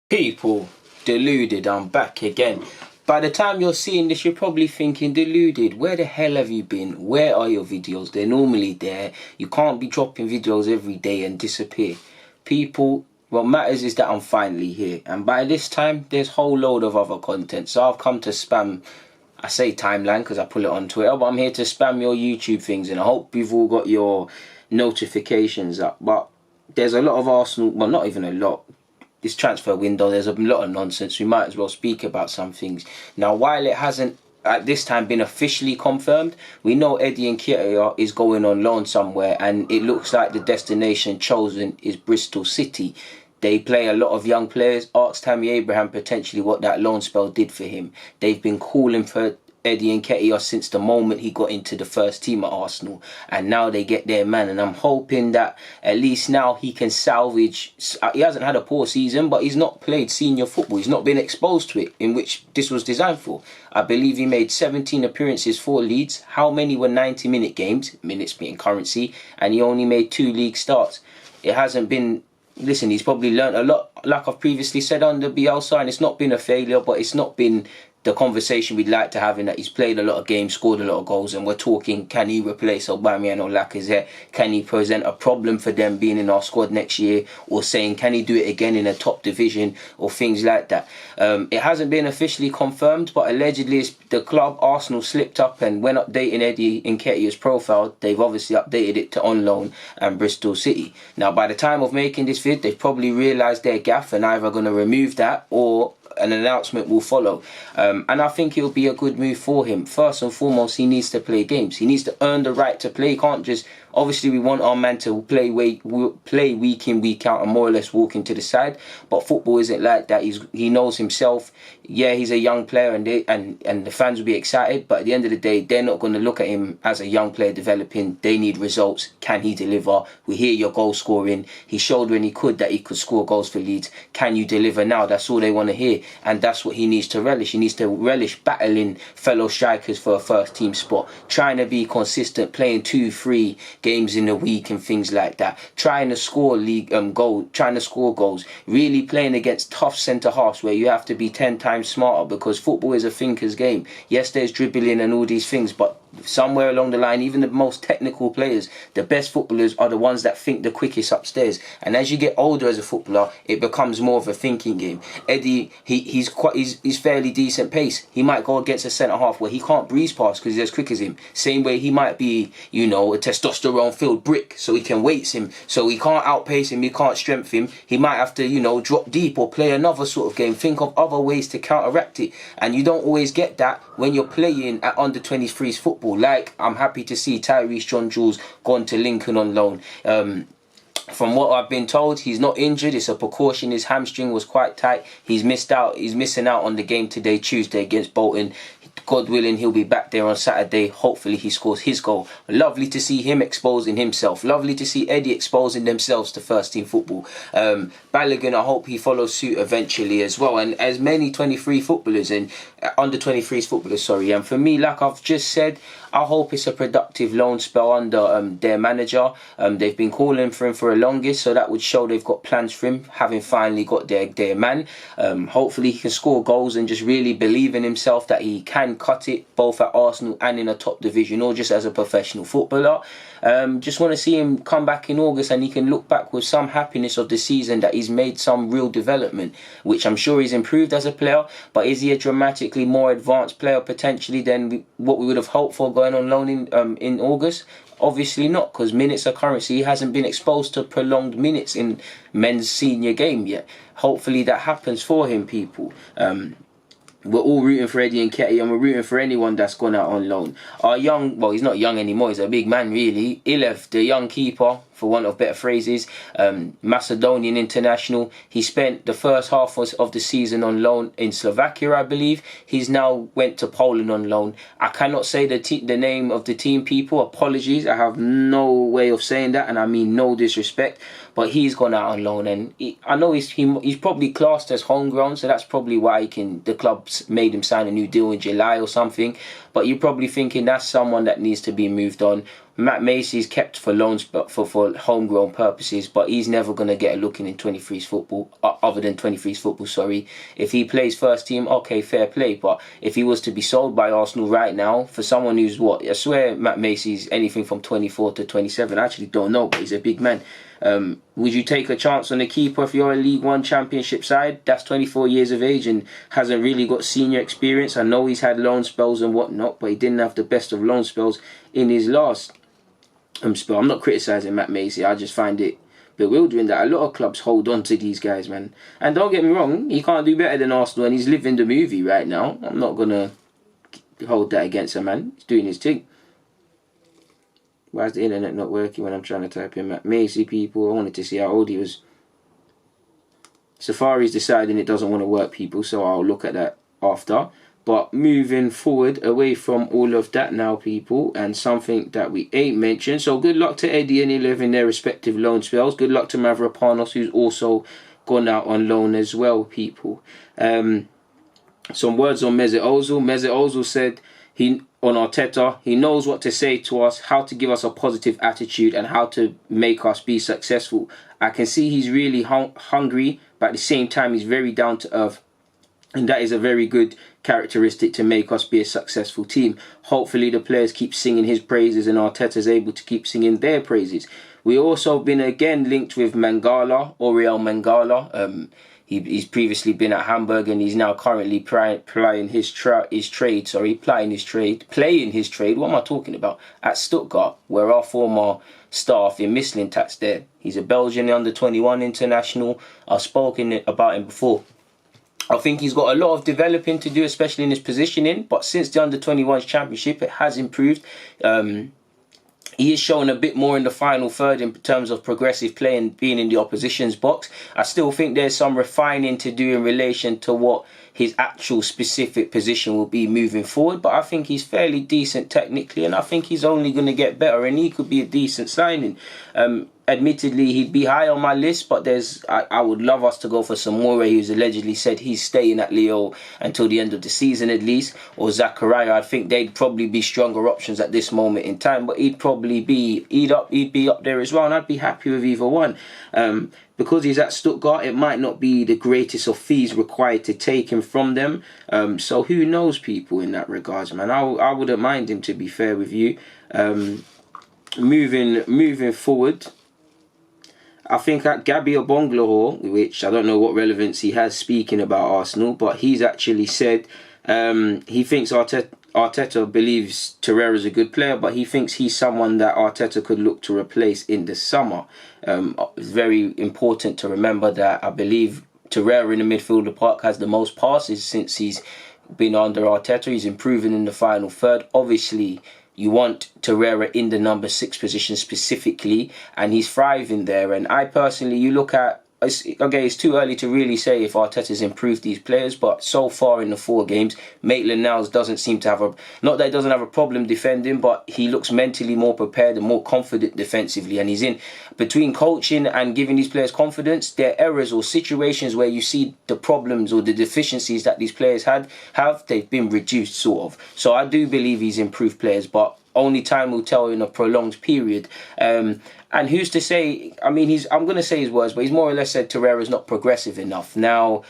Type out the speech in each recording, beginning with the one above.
People, Deluded, I'm back again. By the time you're seeing this, you're probably thinking, Deluded, where the hell have you been? Where are your videos? They're normally there. You can't be dropping videos every day and disappear. People, what matters is that I'm finally here. And by this time, there's a whole load of other content. So I've come to spam, I say timeline because I pull it on Twitter, but I'm here to spam your YouTube things. And I hope you've all got your notifications up. But there's a lot of Arsenal, well, not even a lot. This transfer window, there's a lot of nonsense. We might as well speak about some things. Now, while it hasn't at this time been officially confirmed, we know Nketiah is going on loan somewhere, and it looks like the destination chosen is Bristol City. They play a lot of young players. Ask Tammy Abraham potentially what that loan spell did for him. They've been calling for Nketiah since the moment he got into the first team at Arsenal, and now they get their man, and I'm hoping that at least now he can salvage. He hasn't had a poor season, but he's not played senior football. He's not been exposed to it, in which this was designed for. I believe he made 17 appearances for Leeds. How many were 90-minute games, minutes being currency, and he only made 2 league starts. It hasn't been. Listen, he's probably learnt a lot, like I've previously said, under Bielsa, and it's not been a failure, but it's not been the conversation we'd like to have, in that he's played a lot of games, scored a lot of goals, and we're talking, can he replace Aubameyang or Lacazette? Can he present a problem for them being in our squad next year? Or saying, can he do it again in a top division? Or things like that. It hasn't been officially confirmed, but allegedly the club, Arsenal, slipped up, and when updating Eddie Nketiah's profile, they've obviously updated it to on loan and Bristol City. Now, by the time of making this vid, they've probably realised their gaff and either going to remove that or an announcement will follow, and I think it'll be a good move for him. First and foremost, he needs to play games. He needs to earn the right to play. He can't just, obviously we want our man to play week in, week out, and more or less walk into the side, but football isn't like that. He knows himself. Yeah, he's a young player, and the fans will be excited, but at the end of the day, they're not going to look at him as a young player developing. They need results. Can he deliver? We hear your goal scoring. He showed when he could that he could score goals for Leeds. Can you deliver now? That's all they want to hear. And that's what he needs to relish. He needs to relish battling fellow strikers for a first team spot, trying to be consistent, playing 2-3 games in a week and things like that, trying to score goals, really playing against tough centre halves where you have to be 10 times smarter, because football is a thinker's game. Yes, there's dribbling and all these things, but somewhere along the line, even the most technical players, the best footballers, are the ones that think the quickest upstairs. And as you get older as a footballer, it becomes more of a thinking game. Eddie, he's fairly decent pace. He might go against a centre half where he can't breeze past because he's as quick as him. Same way he might be, a testosterone filled brick, so he can weights him, so he can't outpace him, he can't strength him. He might have to, drop deep or play another sort of game. Think of other ways to counteract it, and you don't always get that when you're playing at under 23s football. Like, I'm happy to see Tyrese John Jules gone to Lincoln on loan. From what I've been told, he's not injured. It's a precaution. His hamstring was quite tight. He's missing out on the game today, Tuesday, against Bolton. God willing, he'll be back there on Saturday. Hopefully he scores his goal. Lovely to see him exposing himself. Lovely to see Eddie exposing themselves to first team football. Balogun, I hope he follows suit eventually as well. And as many 23 footballers and under 23s footballers, sorry. And for me, like I've just said, I hope it's a productive loan spell under their manager. They've been calling for him for the longest, so that would show they've got plans for him, having finally got their man. Hopefully he can score goals and just really believe in himself that he can cut it both at Arsenal and in a top division, or just as a professional footballer. Just want to see him come back in August and he can look back with some happiness of the season that he's made some real development, which I'm sure he's improved as a player. But is he a dramatically more advanced player potentially than what we would have hoped for going on loan in August? Obviously not, because minutes are currency. He hasn't been exposed to prolonged minutes in men's senior game yet. Hopefully that happens for him, people. We're all rooting for Eddie Nketiah, and we're rooting for anyone that's gone out on loan. Our he's not young anymore, he's a big man really. Ilev, the young keeper, for want of better phrases, Macedonian international. He spent the first half of the season on loan in Slovakia, I believe. He's now went to Poland on loan. I cannot say the name of the team, people. Apologies, I have no way of saying that, and I mean no disrespect. but he's gone out on loan, and I know he's probably classed as homegrown, so that's probably why the club's made him sign a new deal in July or something. But you're probably thinking that's someone that needs to be moved on. Matt Macey's kept for loans, but for homegrown purposes, but he's never going to get a look in 23's football, other than 23's football, sorry. If he plays first team, okay, fair play, but if he was to be sold by Arsenal right now, for someone who's I swear Matt Macey's anything from 24 to 27, I actually don't know, but he's a big man. Would you take a chance on a keeper if you're a League One Championship side that's 24 years of age and hasn't really got senior experience? I know he's had loan spells and whatnot, but he didn't have the best of loan spells in his last spell. I'm not criticising Matt Macey, I just find it bewildering that a lot of clubs hold on to these guys, man. And don't get me wrong, he can't do better than Arsenal, and he's living the movie right now. I'm not going to hold that against him, man. He's doing his thing. Why is the internet not working when I'm trying to type in Matt Macey, people? I wanted to see how old he was. Safari's deciding it doesn't want to work, people, so I'll look at that after. But moving forward, away from all of that now, people, and something that we ain't mentioned. So good luck to Eddie and 11 their respective loan spells. Good luck to Mavropanos, who's also gone out on loan as well, people. Some words on Mesut Ozil. Mesut Ozil said on Arteta, he knows what to say to us, how to give us a positive attitude and how to make us be successful. I can see he's really hungry, but at the same time he's very down to earth. And that is a very good characteristic to make us be a successful team. Hopefully the players keep singing his praises and Arteta's able to keep singing their praises. We also been again linked with Mangala, Orel Mangala. He's previously been at Hamburg and he's now currently playing his trade. What am I talking about? At Stuttgart, where our former staff in Mislintat's there. He's a Belgian under-21 international. I've spoken about him before. I think he's got a lot of developing to do, especially in his positioning. But since the under-21s championship, it has improved. He is showing a bit more in the final third in terms of progressive play and being in the opposition's box. I still think there's some refining to do in relation to what his actual specific position will be moving forward. But I think he's fairly decent technically, and I think he's only going to get better, and he could be a decent signing. Admittedly, he'd be high on my list, but I would love us to go for Samora, who's allegedly said he's staying at Leo until the end of the season at least, or Zakaria. I think they'd probably be stronger options at this moment in time, but he'd be up there as well, and I'd be happy with either one. Because he's at Stuttgart, it might not be the greatest of fees required to take him from them. So who knows, people, in that regards, man. I wouldn't mind him, to be fair with you. Moving forward, I think at Gabi Obonglahor, which I don't know what relevance he has speaking about Arsenal, but he's actually said he thinks Arteta believes Torreira is a good player, but he thinks he's someone that Arteta could look to replace in the summer. It's very important to remember that I believe Torreira in the midfielder park has the most passes since he's been under Arteta. He's improving in the final third. Obviously, you want Torreira in the number 6 position specifically, and he's thriving there. And I personally, you look at, it's too early to really say if Arteta's improved these players, but so far in the 4 games, Maitland-Niles doesn't seem to have not that he doesn't have a problem defending, but he looks mentally more prepared and more confident defensively. And he's in between coaching and giving these players confidence, their errors or situations where you see the problems or the deficiencies that these players they've been reduced, sort of. So I do believe he's improved players, but only time will tell in a prolonged period. And who's to say, I'm going to say his words, but he's more or less said Torreira's not progressive enough. Now,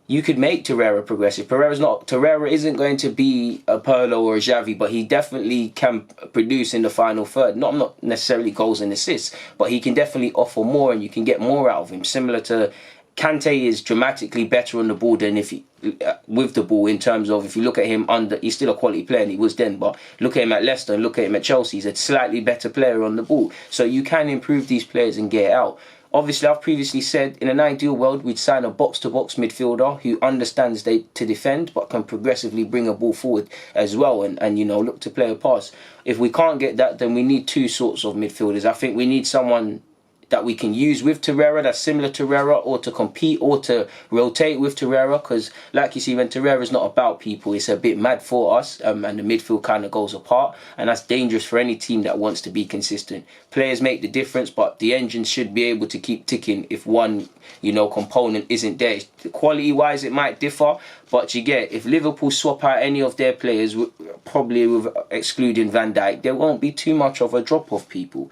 you could make Torreira progressive. Torreira isn't going to be a Pirlo or a Xavi, but he definitely can produce in the final third. Not necessarily goals and assists, but he can definitely offer more and you can get more out of him. Similar to Kante is dramatically better on the ball than with the ball, in terms of if you look at him he's still a quality player and he was then, but look at him at Leicester and look at him at Chelsea, he's a slightly better player on the ball. So you can improve these players and get out. Obviously, I've previously said in an ideal world we'd sign a box-to-box midfielder who understands to defend but can progressively bring a ball forward as well and look to play a pass. If we can't get that, then we need 2 sorts of midfielders. I think we need someone that we can use with Torreira that's similar to Torreira, or to compete or to rotate with Torreira, because like you see, when Torreira's not about people, it's a bit mad for us, and the midfield kind of goes apart, and that's dangerous for any team that wants to be consistent. Players make the difference, but the engine should be able to keep ticking if one, component isn't there. Quality wise it might differ, but you get, if Liverpool swap out any of their players, probably with excluding Van Dijk, there won't be too much of a drop off people.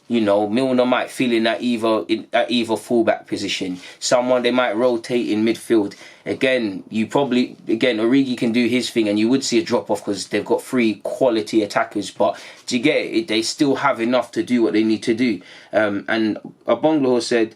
Milner might fill in at either fullback position. Someone they might rotate in midfield. Again, Origi can do his thing, and you would see a drop off because they've got 3 quality attackers. But do you get it? They still have enough to do what they need to do. And Abonglaho said,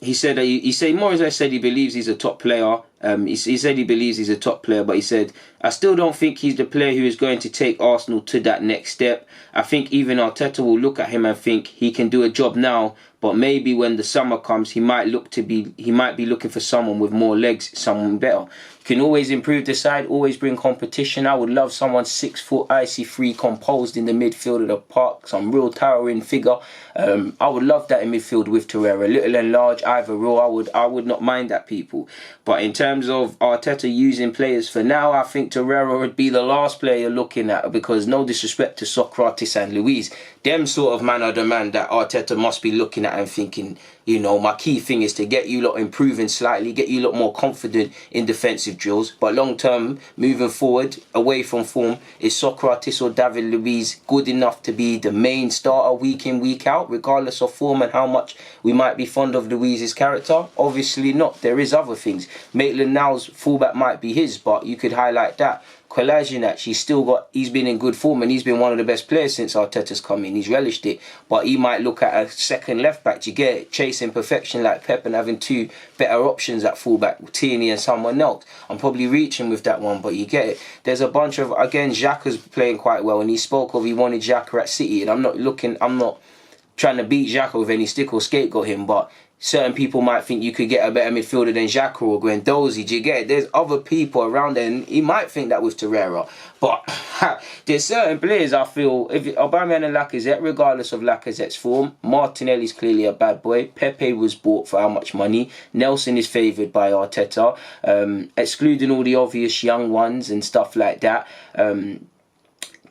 He said Morris said he believes he's a top player. He said he believes he's a top player, but he said, I still don't think he's the player who is going to take Arsenal to that next step. I think even Arteta will look at him and think he can do a job now, but maybe when the summer comes, he might be looking for someone with more legs, someone better. You can always improve the side, always bring competition. I would love someone 6 foot, icy free, composed in the midfield of the park, some real towering figure. I would love that in midfield with Torreira, little and large, either or. I would not mind that, people. But in terms of Arteta using players for now, I think Torreira would be the last player you're looking at, because no disrespect to Socrates and Luiz, them sort of man are the man that Arteta must be looking at and thinking, my key thing is to get you lot improving slightly, get you lot more confident in defensive drills. But long term, moving forward, away from form, is Socrates or David Luiz good enough to be the main starter week in, week out, regardless of form and how much we might be fond of Luiz's character? Obviously not. There is other things. Maitland-Niles fullback might be his, but you could highlight that. Kolasinac, he's been in good form, and he's been one of the best players since Arteta's come in. He's relished it, but he might look at a second left back. You get it, chasing perfection like Pep and having 2 better options at fullback, Tierney and someone else. I'm probably reaching with that one, but you get it. There's a bunch of, again, Xhaka's playing quite well, and he spoke of he wanted Xhaka at City, and I'm not trying to beat Xhaka with any stick or scapegoat him, but certain people might think you could get a better midfielder than Xhaka or Guendouzi. Do you get it? There's other people around there, and he might think that with Torreira. But there's certain players I feel, if Aubameyang and Lacazette, regardless of Lacazette's form, Martinelli's clearly a bad boy. Pepe was bought for how much money? Nelson is favoured by Arteta. Excluding all the obvious young ones and stuff like that.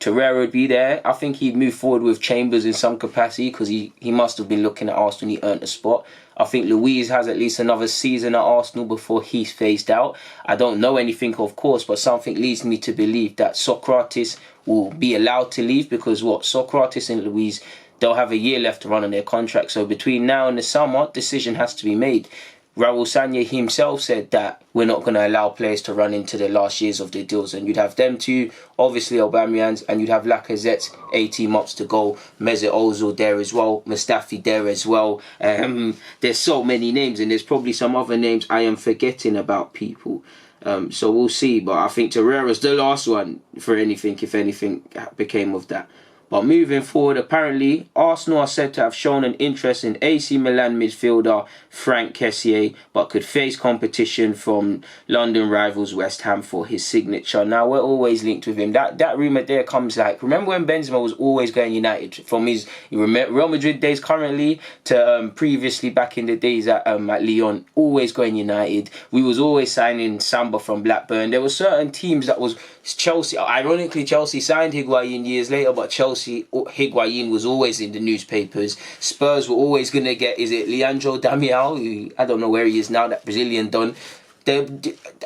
Torreira would be there. I think he'd move forward with Chambers in some capacity, because he must have been looking at Arsenal and he earned a spot. I think Luiz has at least another season at Arsenal before he's phased out. I don't know anything, of course, but something leads me to believe that Socrates will be allowed to leave, because Socrates and Luiz, they'll have a year left to run on their contract. So between now and the summer, decision has to be made. Raul Sanya himself said that we're not going to allow players to run into the last years of their deals, and you'd have them 2, obviously Aubameyang's, and you'd have Lacazette's 18 months to go, Mesut Ozil there as well, Mustafi there as well. There's so many names, and there's probably some other names I am forgetting about, people. So we'll see, but I think Torreira's the last one for anything, if anything became of that. But moving forward, apparently, Arsenal are said to have shown an interest in AC Milan midfielder Frank Kessie, but could face competition from London rivals West Ham for his signature. Now, we're always linked with him. That rumour there comes like, remember when Benzema was always going United? From his Real Madrid days currently to previously back in the days at Lyon, always going United. We was always signing Samba from Blackburn. There were certain teams that was Chelsea. Ironically, Chelsea signed Higuain years later, but Higuain was always in the newspapers. Spurs were always going to get, is it Leandro Damião, who I don't know where he is now, that Brazilian don.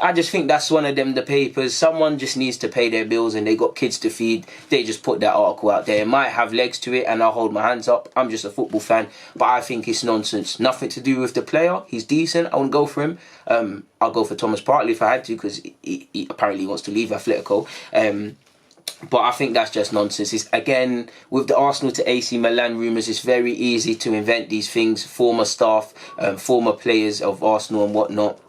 I just think that's one of them, the papers. Someone just needs to pay their bills and they got kids to feed. They just put that article out there. It might have legs to it and I'll hold my hands up. I'm just a football fan, but I think it's nonsense. Nothing to do with the player. He's decent. I wouldn't go for him. I'll go for Thomas Partey if I had to, because he apparently wants to leave Atletico. But I think that's just nonsense. It's, again, with the Arsenal to AC Milan rumours, it's very easy to invent these things. Former staff, former players of Arsenal and whatnot.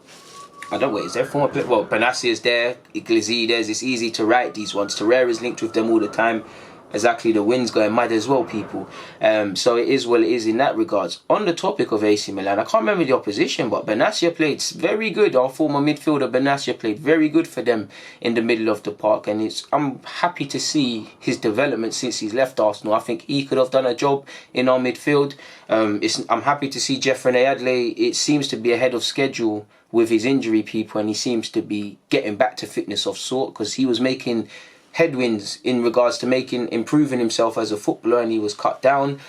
I don't know, is there former players? Well, Benassia's there, Iglesias, it's easy to write these ones. Torreira's linked with them all the time. exactly, the wind's going mad as well, people. So it is what it is in that regards. On the topic of AC Milan, I can't remember the opposition, but Benassia played very good. Our former midfielder Benassia played very good for them in the middle of the park, and I'm happy to see his development since he's left Arsenal. I think he could have done a job in our midfield. I'm happy to see Jeffrey Adley. It seems to be ahead of schedule with his injury, people, and he seems to be getting back to fitness of sort, because he was making headwinds in regards to improving himself as a footballer, and he was cut down.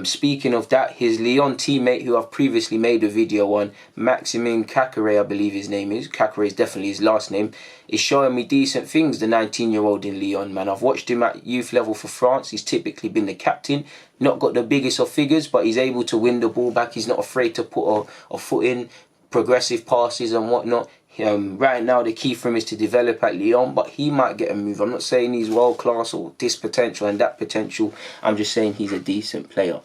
Speaking of that, his Lyon teammate, who I've previously made a video on, Maxime Kakare, I believe his name is. Kakare is definitely his last name. Is showing me decent things, the 19-year-old in Lyon, man. I've watched him at youth level for France. He's typically been the captain. Not got the biggest of figures, but he's able to win the ball back. He's not afraid to put a foot in, progressive passes and whatnot. Right now the key for him is to develop at Lyon, but he might get a move. I'm not saying he's world class or this potential and that potential. I'm just saying he's a decent player.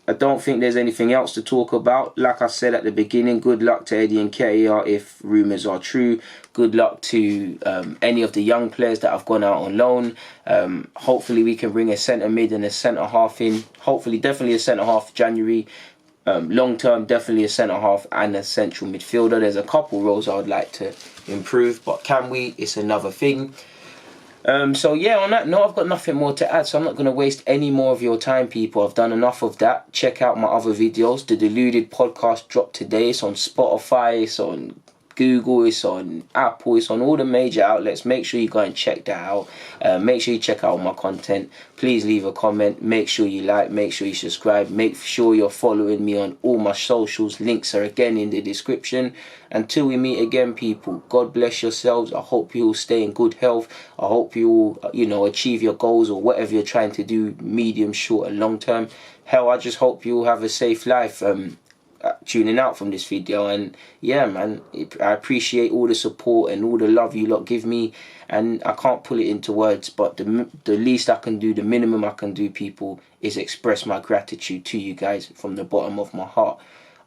I don't think there's anything else to talk about. Like I said at the beginning, good luck to Eddie and Nketiah if rumours are true. Good luck to any of the young players that have gone out on loan. Hopefully we can bring a centre mid and a centre half in. Hopefully definitely a centre half January. Long term, definitely a centre half and a central midfielder. There's a couple roles I would like to improve, but can we? It's another thing. So yeah, on that note, I've got nothing more to add, so I'm not going to waste any more of your time, people. I've done enough of that. Check out my other videos. The Deluded podcast dropped today. It's on Spotify, it's on Google, it's on Apple, it's on all the major outlets. Make sure you go and check that out. Make sure you check out my content. Please leave a comment. Make sure you like, make sure you subscribe. Make sure you're following me on all my socials. Links are again in the description. Until we meet again, people, God bless yourselves. I hope you all stay in good health. I hope you all, achieve your goals or whatever you're trying to do, medium, short and long term. Hell, I just hope you all have a safe life. Tuning out from this video, and yeah, man, I appreciate all the support and all the love you lot give me, and I can't put it into words, but the least I can do, the minimum I can do, people, is express my gratitude to you guys from the bottom of my heart.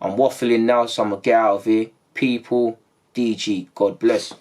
I'm waffling now, so I'm gonna get out of here. People, DG, God bless.